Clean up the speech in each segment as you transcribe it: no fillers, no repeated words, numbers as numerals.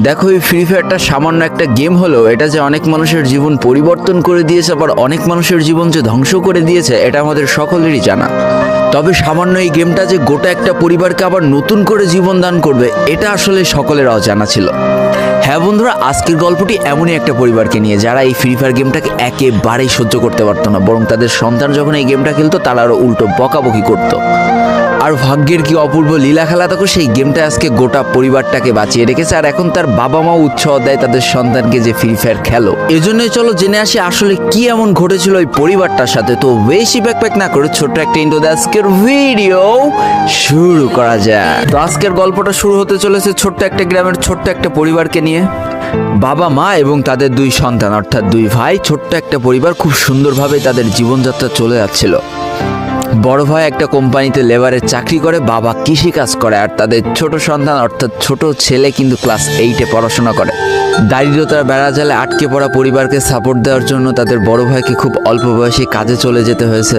দেখো, এই ফ্রি ফায়ারটা সামান্য একটা গেম হলেও এটা যে অনেক মানুষের জীবন পরিবর্তন করে দিয়েছে, আবার অনেক মানুষের জীবন যে ধ্বংস করে দিয়েছে, এটা আমাদের সকলেরই জানা। তবে সামান্য এই গেমটা যে গোটা একটা পরিবারকে আবার নতুন করে জীবন দান করবে, এটা আসলে সকলের অজানা ছিল। হ্যাঁ বন্ধুরা, আজকের গল্পটি এমনই একটা পরিবারকে নিয়ে যারা এই ফ্রি ফায়ার গেমটাকে একেবারেই সহ্য করতে পারতো না, বরং তাদের সন্তান যখন এই গেমটা খেলতো তারা আরও উল্টো বকাবকি করতো। আর ভাগ্যের কি অপূর্ব লীলা খেলা, দেখো সেই গেমটা আজকে গোটা পরিবারটাকে বাঁচিয়ে রেখেছে। আর এখন তার বাবা মাও উৎসাহ দেয় তাদের সন্তানকে যে ফ্রি ফায়ার খেলো। এজন্যই চলো জেনে আসি আসলে কি এমন ঘটেছিল ওই পরিবারটার সাথে। তো বেশি ব্যাকপ্যাক না করে ছোট্ট একটা ইন্ট্রো দিয়ে আজকের ভিডিও শুরু করা যায়। তো আজকের গল্পটা শুরু হতে চলেছে ছোট্ট একটা গ্রামের ছোট্ট একটা পরিবারকে নিয়ে। বাবা মা এবং তাদের দুই সন্তান অর্থাৎ দুই ভাই, ছোট্ট একটা পরিবার, খুব সুন্দরভাবে তাদের জীবনযাত্রা চলে যাচ্ছিল। বড় ভাই একটা কোম্পানিতে লেবারের চাকরি করে, বাবা কৃষিকাজ করে, আর তাদের ছোট সন্তান অর্থাৎ ছোট ছেলে কিন্তু ক্লাস 8-এ পড়াশোনা করে। দারিদ্রতার বেড়াজালে আটকে পড়া পরিবারকে সাপোর্ট দেওয়ার জন্য তাদের বড় ভাইকে খুব অল্প বয়সে কাজে চলে যেতে হয়েছে।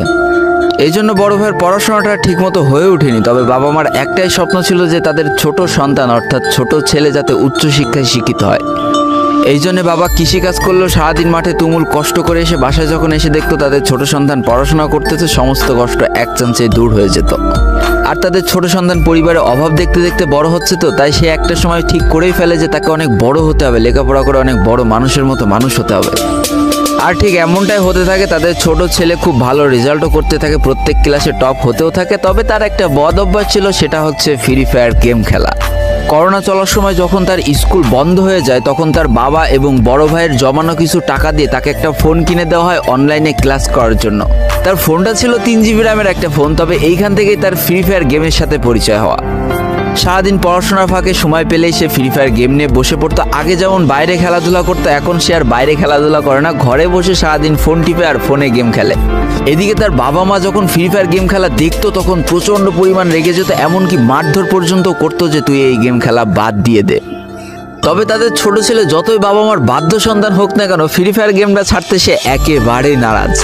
এই জন্য বড় ভাইয়ের পড়াশোনাটা ঠিকমতো হয়ে ওঠেনি। তবে বাবা মার একটাই স্বপ্ন ছিল যে তাদের ছোট সন্তান অর্থাৎ ছোট ছেলে যাতে উচ্চশিক্ষায় শিক্ষিত হয়। এই জন্য বাবা কৃষিকাজ করলেও সারাদিন মাঠে তুমুল কষ্ট করে এসে বাসায় যখন এসে দেখতো তাদের ছোট সন্তান পড়াশোনা করতেছে, সমস্ত কষ্ট এক চান্সে দূর হয়ে যেত। আর তাদের ছোট সন্তান পরিবারে অভাব দেখতে দেখতে বড় হচ্ছে, তো তাই সে একটা সময় ঠিক করেই ফেলে যে তাকে অনেক বড় হতে হবে, লেখাপড়া করে অনেক বড় মানুষের মতো মানুষ হতে হবে। আর ঠিক এমনটাই হতে থাকে। তাদের ছোট ছেলে খুব ভালো রেজাল্টও করতে থাকে, প্রত্যেক ক্লাসে টপ হতেও থাকে। তবে তার একটা বদ অভ্যাস ছিল, সেটা হচ্ছে ফ্রি ফায়ার গেম খেলা। করোনা চলার সময় যখন তার স্কুল বন্ধ হয়ে যায়, তখন তার বাবা এবং বড় ভাইয়ের জমানো কিছু টাকা দিয়ে তাকে একটা ফোন কিনে দেওয়া হয় অনলাইনে ক্লাস করার জন্য। তার ফোনটা ছিল 3 GB র্যামের একটা ফোন। তবে এইখান থেকেই তার ফ্রি ফায়ার গেমের সাথে পরিচয় হওয়া। সারাদিন পড়াশোনার ফাঁকে সময় পেলেই সে ফ্রি ফায়ার গেম নিয়ে বসে পড়তো। আগে যেমন বাইরে খেলাধুলা করতো, এখন সে আর বাইরে খেলাধুলা করে না, ঘরে বসে সারাদিন ফোন টিপে আর ফোনে গেম খেলে। এদিকে তার বাবা মা যখন ফ্রি ফায়ার গেম খেলা দেখতো তখন প্রচণ্ড পরিমাণ রেগে যেত, এমনকি মারধর পর্যন্ত করতো যে তুই এই গেম খেলা বাদ দিয়ে দে। তবে তাদের ছোট ছেলে যতই বাবা মার বাধ্য সন্তান হোক না কেন, ফ্রি ফায়ার গেমটা ছাড়তে সে একেবারেই নারাজ।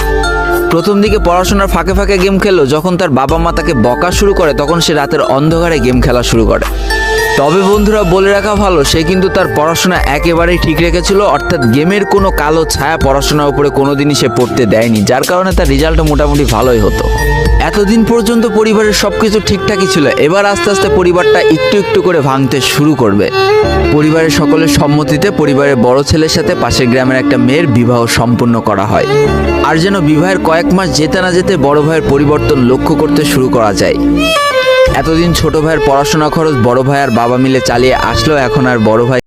প্রথম দিকে পড়াশোনার ফাঁকে ফাঁকে গেম খেললো, যখন তার বাবা মা তাকে বকা শুরু করে তখন সে রাতের অন্ধকারে গেম খেলা শুরু করে। তবে বন্ধুরা বলে রাখা ভালো, সে কিন্তু তার পড়াশোনা একেবারেই ঠিক রেখেছিল, অর্থাৎ গেমের কোনো কালো ছায়া পড়াশোনার উপরে কোনোদিনই সে পড়তে দেয়নি, যার কারণে তার রেজাল্টও মোটামুটি ভালোই হতো। এতদিন পর্যন্ত পরিবারের সবকিছু ঠিকঠাকই ছিল। এবার আস্তে আস্তে পরিবারটা একটু একটু করে ভাঙতে শুরু করবে। পরিবারের সকলের সম্মতিতে পরিবারের বড় ছেলের সাথে পাশের গ্রামের একটা মেয়ের বিবাহ সম্পন্ন করা হয়। আর যেন বিবাহের কয়েক মাস যেতে না যেতে বড় ভাইয়ের পরিবর্তন লক্ষ্য করতে শুরু করা যায়। এতদিন ছোট ভাইয়ের পড়াশোনা খরচ বড় ভাই আর বাবা মিলে চালিয়ে আসলেও এখন আর বড় ভাই